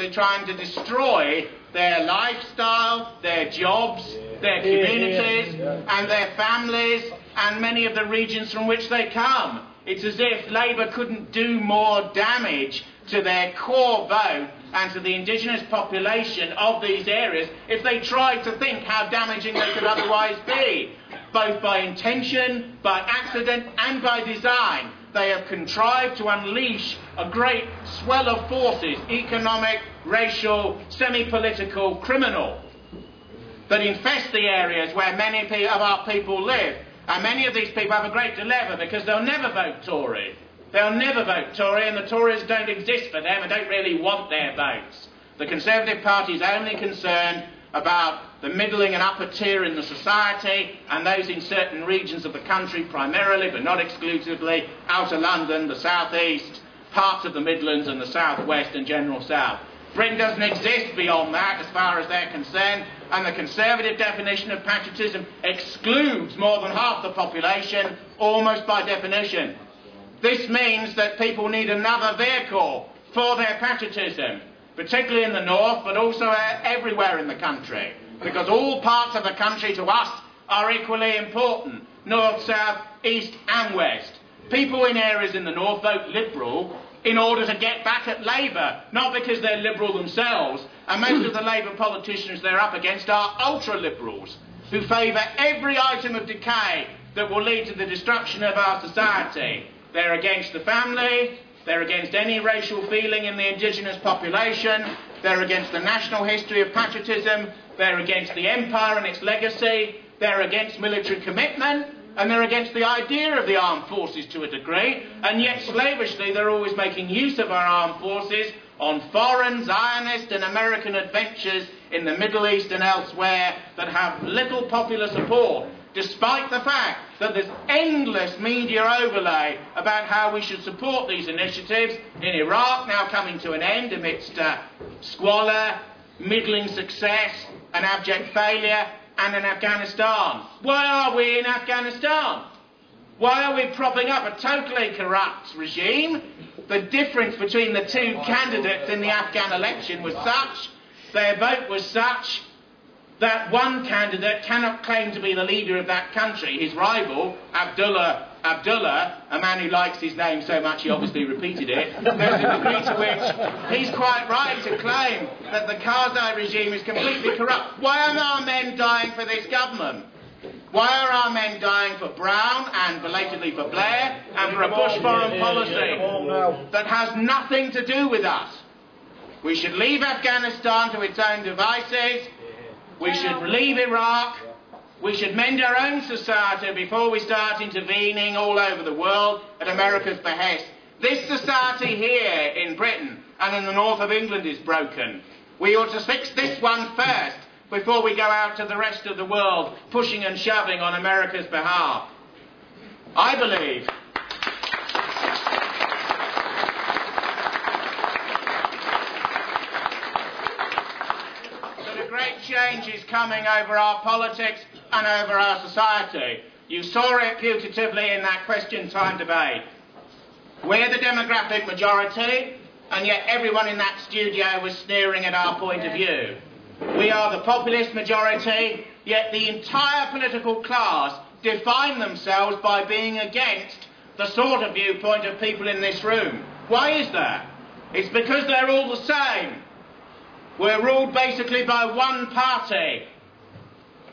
basically trying to destroy their lifestyle, their jobs, their communities, and their families, and many of the regions from which they come. It's as if Labour couldn't do more damage to their core vote and to the indigenous population of these areas if they tried to think how damaging they could otherwise be. Both by intention, by accident, and by design, they have contrived to unleash a great swell of forces, economic, racial, semi-political, criminal, that infest the areas where many of our people live. And many of these people have a great dilemma because they'll never vote Tory. They'll never vote Tory, and the Tories don't exist for them and don't really want their votes. The Conservative Party is only concerned about the middling and upper tier in the society, and those in certain regions of the country primarily, but not exclusively, outer London, the south east, parts of the Midlands and the south west and general south. Britain doesn't exist beyond that as far as they're concerned, and the Conservative definition of patriotism excludes more than half the population, almost by definition. This means that people need another vehicle for their patriotism, particularly in the north, but also everywhere in the country, because all parts of the country to us are equally important, north, south, east and west. People in areas in the north vote Liberal in order to get back at Labour, not because they're Liberal themselves, and most of the Labour politicians they're up against are ultra-Liberals, who favour every item of decay that will lead to the destruction of our society. They're against the family, they're against any racial feeling in the indigenous population, they're against the national history of patriotism, they're against the empire and its legacy, they're against military commitment, and they're against the idea of the armed forces to a degree, and yet slavishly they're always making use of our armed forces on foreign, Zionist and American adventures in the Middle East and elsewhere that have little popular support, despite the fact that there's endless media overlay about how we should support these initiatives in Iraq, now coming to an end amidst squalor, middling success, and abject failure, and in Afghanistan. Why are we in Afghanistan? Why are we propping up a totally corrupt regime? The difference between the two candidates in the Afghan election was such, their vote was such, that one candidate cannot claim to be the leader of that country. His rival, Abdullah, a man who likes his name so much he obviously repeated it, there's a degree to which he's quite right to claim that the Karzai regime is completely corrupt. Why are our men dying for this government? Why are our men dying for Brown and belatedly for Blair and for a Bush foreign policy that has nothing to do with us? We should leave Afghanistan to its own devices. We should leave Iraq. We should mend our own society before we start intervening all over the world at America's behest. This society here in Britain and in the north of England is broken. We ought to fix this one first before we go out to the rest of the world pushing and shoving on America's behalf. I believe great change is coming over our politics and over our society. You saw it putatively in that question time debate. We're the demographic majority, and yet everyone in that studio was sneering at our point of view. We are the populist majority, yet the entire political class define themselves by being against the sort of viewpoint of people in this room. Why is that? It's because they're all the same. We're ruled basically by one party.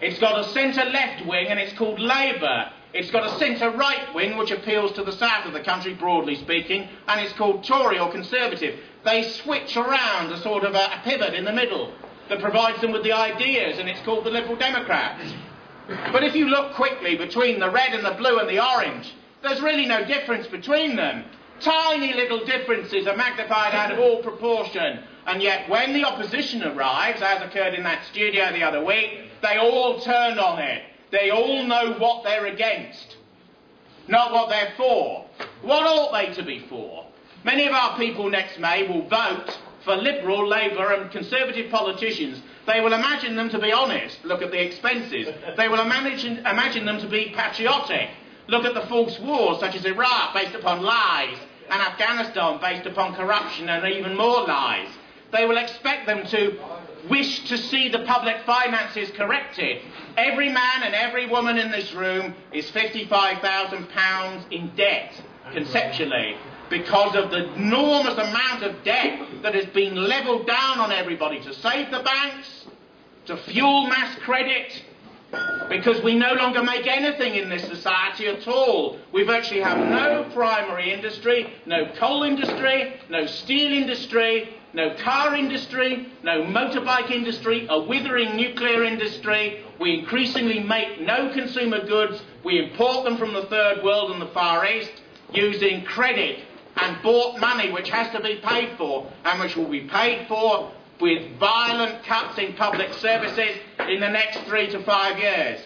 It's got a centre-left wing and it's called Labour. It's got a centre-right wing which appeals to the south of the country, broadly speaking, and it's called Tory or Conservative. They switch around a sort of a pivot in the middle that provides them with the ideas, and it's called the Liberal Democrats. But if you look quickly between the red and the blue and the orange, there's really no difference between them. Tiny little differences are magnified out of all proportion. And yet when the opposition arrives, as occurred in that studio the other week, they all turn on it. They all know what they're against, not what they're for. What ought they to be for? Many of our people next May will vote for Liberal, Labour and Conservative politicians. They will imagine them to be honest. Look at the expenses. They will imagine them to be patriotic. Look at the false wars such as Iraq based upon lies and Afghanistan based upon corruption and even more lies. they will expect them to wish to see the public finances corrected. Every man and every woman in this room is £55,000 in debt, conceptually, because of the enormous amount of debt that has been levelled down on everybody to save the banks, to fuel mass credit, because we no longer make anything in this society at all. We virtually have no primary industry, no coal industry, no steel industry, no car industry, no motorbike industry, a withering nuclear industry. We increasingly make no consumer goods. We import them from the third world and the Far East using credit and bought money which has to be paid for, and which will be paid for with violent cuts in public services in the next 3 to 5 years.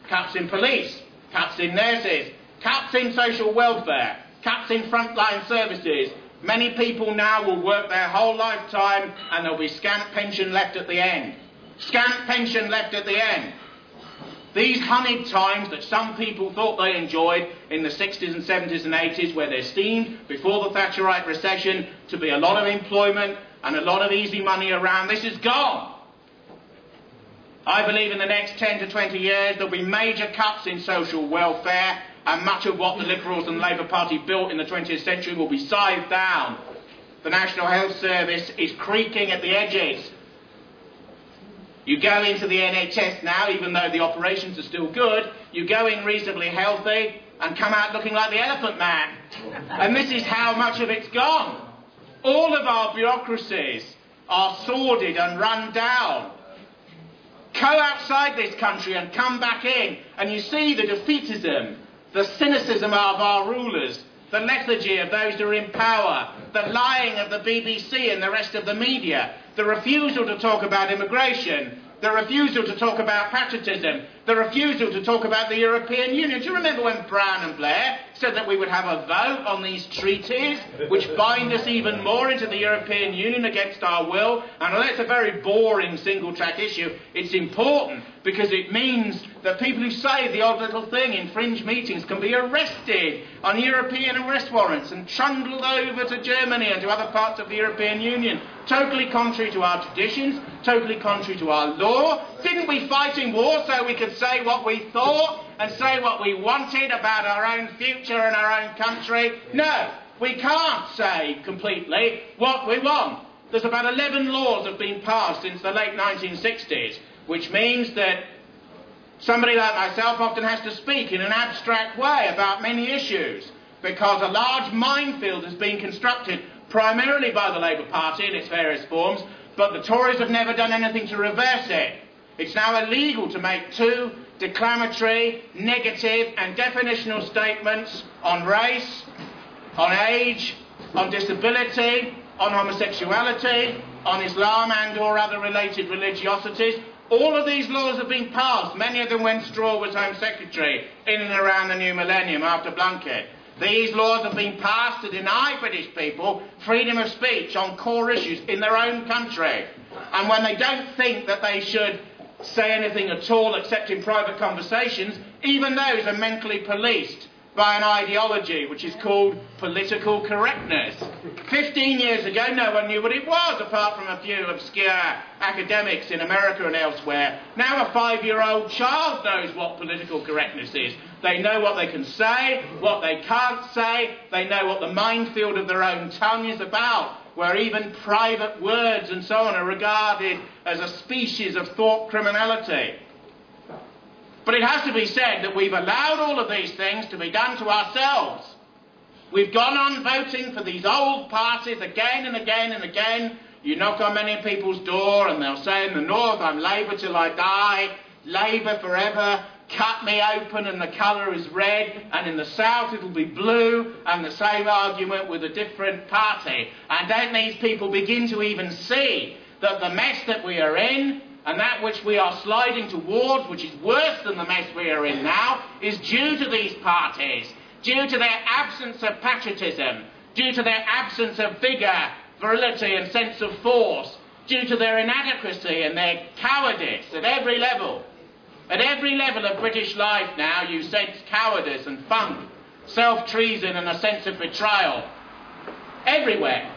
Cuts in police, cuts in nurses, cuts in social welfare, cuts in frontline services. Many people now will work their whole lifetime and there'll be scant pension left at the end. Scant pension left at the end. These honeyed times that some people thought they enjoyed in the 60s and 70s and 80s, where there seemed, before the Thatcherite recession, to be a lot of employment and a lot of easy money around, this is gone. I believe in the next 10 to 20 years there'll be major cuts in social welfare, and much of what the Liberals and the Labour Party built in the 20th century will be scythed down. The National Health Service is creaking at the edges. You go into the NHS now, even though the operations are still good, you go in reasonably healthy and come out looking like the Elephant Man. And this is how much of it's gone. All of our bureaucracies are sordid and run down. Go outside this country and come back in, and you see the defeatism, the cynicism of our rulers, the lethargy of those who are in power, the lying of the BBC and the rest of the media, the refusal to talk about immigration, the refusal to talk about patriotism, the refusal to talk about the European Union. Do you remember when Brown and Blair said that we would have a vote on these treaties which bind us even more into the European Union against our will? And although it's a very boring single-track issue, it's important because it means that people who say the odd little thing in fringe meetings can be arrested on European arrest warrants and trundled over to Germany and to other parts of the European Union. Totally contrary to our traditions, totally contrary to our law. Didn't we fight in war so we could say what we thought and say what we wanted about our own future and our own country? No, we can't say completely what we want. There's about 11 laws have been passed since the late 1960s, which means that somebody like myself often has to speak in an abstract way about many issues, because a large minefield has been constructed primarily by the Labour Party in its various forms, but the Tories have never done anything to reverse it. It's now illegal to make two declamatory, negative and definitional statements on race, on age, on disability, on homosexuality, on Islam and or other related religiosities. All of these laws have been passed, many of them when Straw was Home Secretary, in and around the new millennium after Blunkett. These laws have been passed to deny British people freedom of speech on core issues in their own country. And when they don't think that they should say anything at all except in private conversations, even those are mentally policed by an ideology which is called political correctness. 15 years ago, no one knew what it was, apart from a few obscure academics in America and elsewhere. Now a 5-year-old child knows what political correctness is. They know what they can say, what they can't say. They know what the minefield of their own tongue is about, where even private words and so on are regarded as a species of thought criminality. But it has to be said that we've allowed all of these things to be done to ourselves. We've gone on voting for these old parties again and again and again. You knock on many people's door and they'll say, in the north, I'm Labour till I die, Labour forever, cut me open and the colour is red, and in the south it'll be blue, and the same argument with a different party. And don't these people begin to even see that the mess that we are in, and that which we are sliding towards, which is worse than the mess we are in now, is due to these parties, due to their absence of patriotism, due to their absence of vigour, virility and sense of force, due to their inadequacy and their cowardice at every level. At every level of British life now you sense cowardice and funk, self-treason and a sense of betrayal. Everywhere.